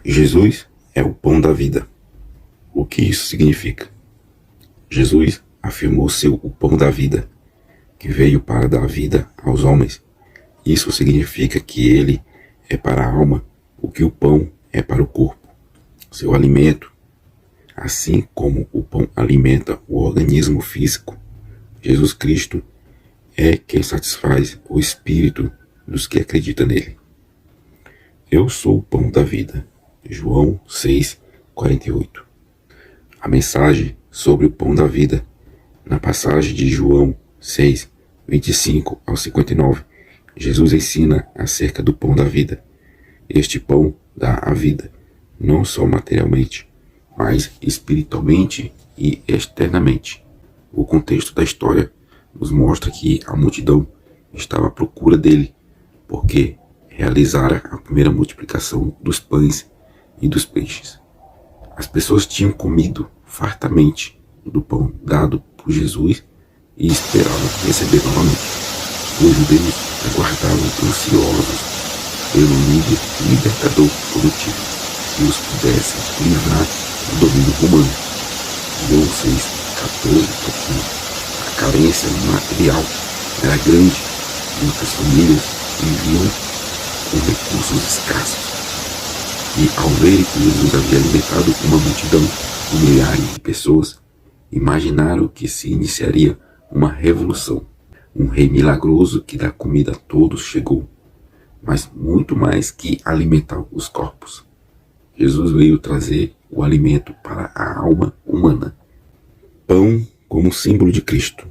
Jesus é o pão da vida. O que isso significa? Jesus afirmou ser o pão da vida, que veio para dar vida aos homens. Isso significa que ele é para a alma o que o pão é para o corpo, seu alimento. Assim como o pão alimenta o organismo físico, Jesus Cristo é quem satisfaz o espírito dos que acreditam nele. Eu sou o pão da vida. João 6:48. A mensagem sobre o pão da vida, na passagem de João 6:25-59, Jesus ensina acerca do pão da vida. Este pão dá a vida, não só materialmente, mas espiritualmente e externamente. O contexto da história nos mostra que a multidão estava à procura dele, porque realizara a primeira multiplicação dos pães e dos peixes. As pessoas tinham comido fartamente do pão dado por Jesus e esperavam receber novamente. Os judeus aguardavam ansiosos pelo líder libertador prometido que os pudesse livrar do domínio romano. João 6:14. A carência material era grande, muitas famílias viviam com recursos escassos. E ao verem que Jesus havia alimentado uma multidão de milhares de pessoas, imaginaram que se iniciaria uma revolução. Um rei milagroso que dá comida a todos chegou, mas muito mais que alimentar os corpos. Jesus veio trazer o alimento para a alma humana. Pão como símbolo de Cristo.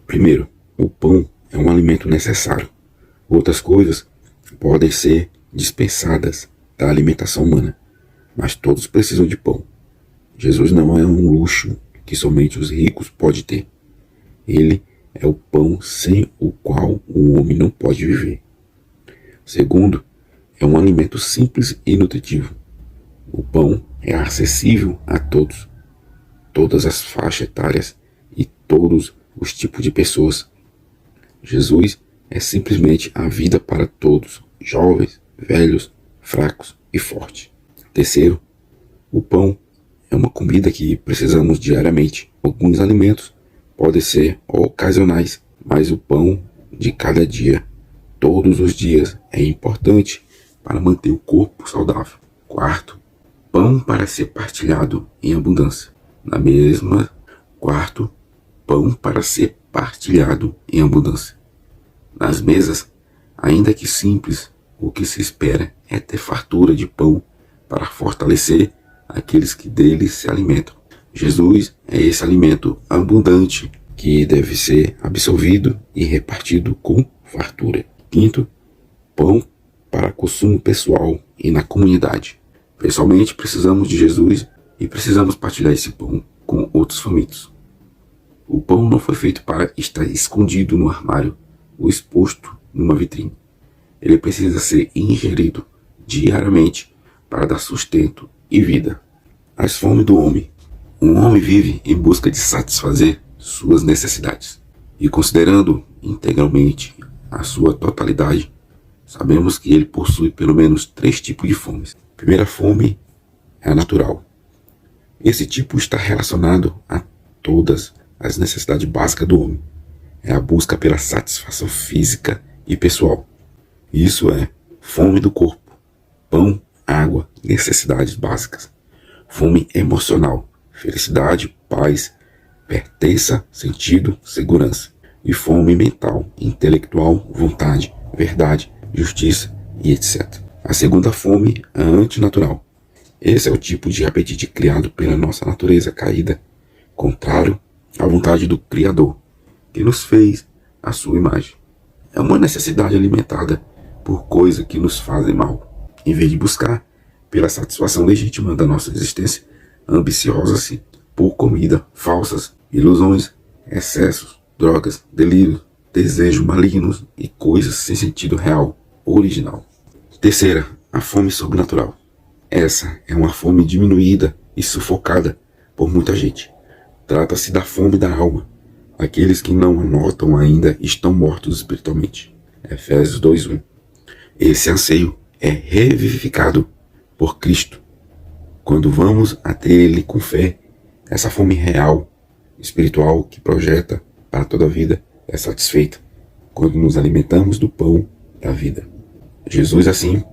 Primeiro, o pão é um alimento necessário. Outras coisas podem ser dispensadas da alimentação humana, mas todos precisam de pão. Jesus não é um luxo que somente os ricos podem ter. Ele é o pão sem o qual o homem não pode viver. Segundo, é um alimento simples e nutritivo. O pão é acessível a todos, todas as faixas etárias e todos os tipos de pessoas. Jesus é simplesmente a vida para todos, jovens, velhos, fracos e fortes. Terceiro, o pão é uma comida que precisamos diariamente. Alguns alimentos podem ser ocasionais, mas o pão de cada dia, todos os dias, é importante para manter o corpo saudável. Quarto, pão para ser partilhado em abundância. Quarto, pão para ser partilhado em abundância. Nas mesas, ainda que simples, o que se espera é ter fartura de pão para fortalecer aqueles que dele se alimentam. Jesus é esse alimento abundante que deve ser absorvido e repartido com fartura. Quinto, pão para consumo pessoal e na comunidade. Pessoalmente, precisamos de Jesus e precisamos partilhar esse pão com outros famintos. O pão não foi feito para estar escondido no armário ou exposto numa vitrine. Ele precisa ser ingerido diariamente para dar sustento e vida. As fomes do homem. Um homem vive em busca de satisfazer suas necessidades. E considerando integralmente a sua totalidade, sabemos que ele possui pelo menos 3 tipos de fomes. A primeira fome é a natural. Esse tipo está relacionado a todas as necessidades básicas do homem. É a busca pela satisfação física e pessoal. Isso é fome do corpo, pão, água, necessidades básicas. Fome emocional, felicidade, paz, pertença, sentido, segurança. E fome mental, intelectual, vontade, verdade, justiça e etc. A segunda fome é a antinatural. Esse é o tipo de apetite criado pela nossa natureza caída, contrário à vontade do Criador, que nos fez à sua imagem. É uma necessidade alimentada por coisas que nos fazem mal. Em vez de buscar pela satisfação legítima da nossa existência, ambiciosa-se por comida, falsas, ilusões, excessos, drogas, delírios, desejos malignos e coisas sem sentido real, original. Terceira, a fome sobrenatural. Essa é uma fome diminuída e sufocada por muita gente. Trata-se da fome da alma. Aqueles que não a notam ainda estão mortos espiritualmente. Efésios 2:1. Esse anseio é revivificado por Cristo Quando vamos até Ele com fé, essa fome real, espiritual, que projeta para toda a vida, é satisfeita quando nos alimentamos do pão da vida. Jesus, assim,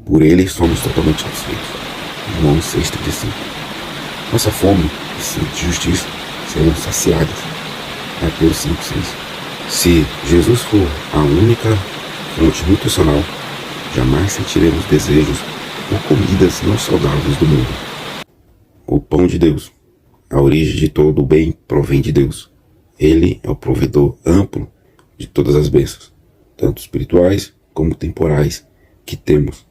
por Ele somos totalmente satisfeitos. João 6,35. Nossa fome e sede de justiça serão saciadas. Mateus 5,6. Se Jesus for a única fonte nutricional, jamais sentiremos desejos por comidas não saudáveis do mundo. O pão de Deus, a origem de todo o bem, provém de Deus. Ele é o provedor amplo de todas as bênçãos, tanto espirituais como temporais, que temos.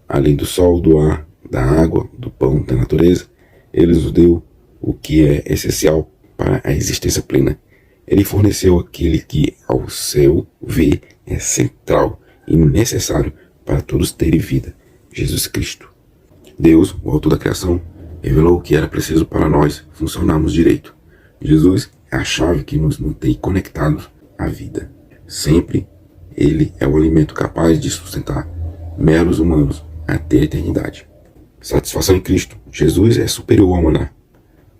Além do sol, do ar, da água, do pão da natureza, Ele nos deu o que é essencial para a existência plena. Ele forneceu aquele que, ao seu ver, é central e necessário para todos terem vida, Jesus Cristo. Deus, o autor da criação, revelou o que era preciso para nós funcionarmos direito. Jesus é a chave que nos mantém conectados à vida. Sempre Ele é o alimento capaz de sustentar meros humanos até a eternidade. Satisfação em Cristo. Jesus é superior ao maná.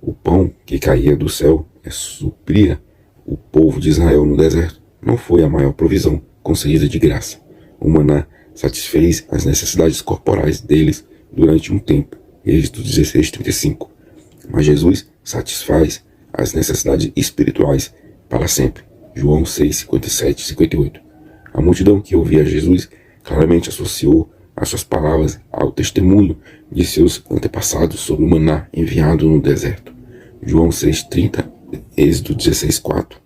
O pão que caía do céu supria o povo de Israel no deserto. Não foi a maior provisão concedida de graça. O maná satisfez as necessidades corporais deles durante um tempo. Êxodo 16:35. Mas Jesus satisfaz as necessidades espirituais para sempre. João 6:57-58. A multidão que ouvia Jesus claramente associou as suas palavras ao testemunho de seus antepassados sobre o maná enviado no deserto. João 6:30, Êxodo 16:4.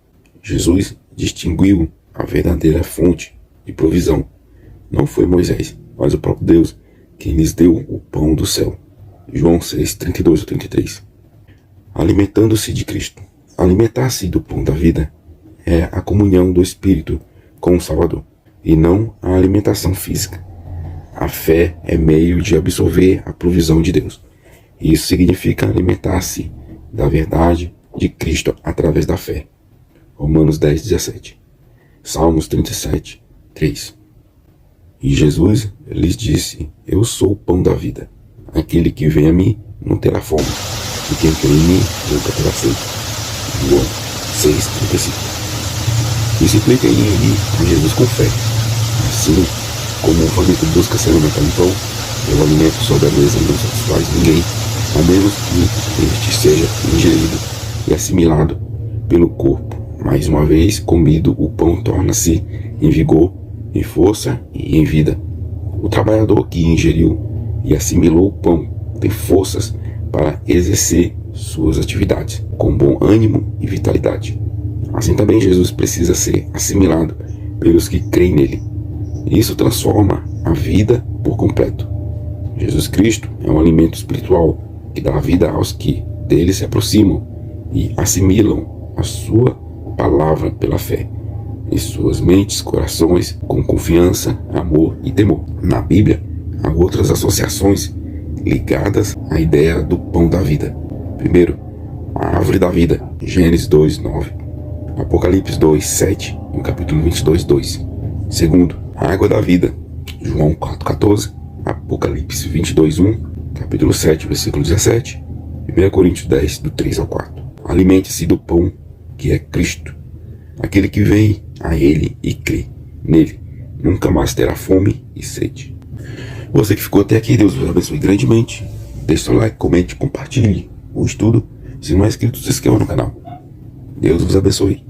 Jesus distinguiu a verdadeira fonte de provisão. Não foi Moisés, mas o próprio Deus quem lhes deu o pão do céu. João 6:32-33. Alimentando-se de Cristo. Alimentar-se do pão da vida é a comunhão do Espírito com o Salvador, e não a alimentação física. A fé é meio de absorver a provisão de Deus. Isso significa alimentar-se da verdade de Cristo através da fé. Romanos 10:17. Salmos 37:3. E Jesus lhes disse: Eu sou o pão da vida. Aquele que vem a mim não terá fome, e quem crê em mim nunca terá sede. João 6:35. Isso implica em ir a Jesus com fé. Assim como o faminto busca se alimentar em pão, o alimento sobre a mesa não satisfaz ninguém, a menos que este seja ingerido e assimilado pelo corpo. Mais uma vez, comido, o pão torna-se em vigor, em força e em vida. O trabalhador que ingeriu e assimilou o pão tem forças para exercer suas atividades com bom ânimo e vitalidade. Assim também Jesus precisa ser assimilado pelos que creem nele. Isso transforma a vida por completo. Jesus Cristo é um alimento espiritual que dá vida aos que dele se aproximam e assimilam a sua palavra pela fé em suas mentes, corações, com confiança, amor e temor. Na Bíblia, há outras associações ligadas à ideia do pão da vida. Primeiro, a árvore da vida, Gênesis 2:9, Apocalipse 2:7 e o capítulo 22:2. Segundo, a água da vida, João 4:14, Apocalipse 22:1, capítulo 7, versículo 17, 1 Coríntios 10, do 3 ao 4. Alimente-se do pão que é Cristo. Aquele que vem a Ele e crê nele nunca mais terá fome e sede. Você que ficou até aqui, Deus vos abençoe grandemente. Deixe seu like, comente, compartilhe o estudo. Se não é inscrito, se inscreva no canal. Deus vos abençoe.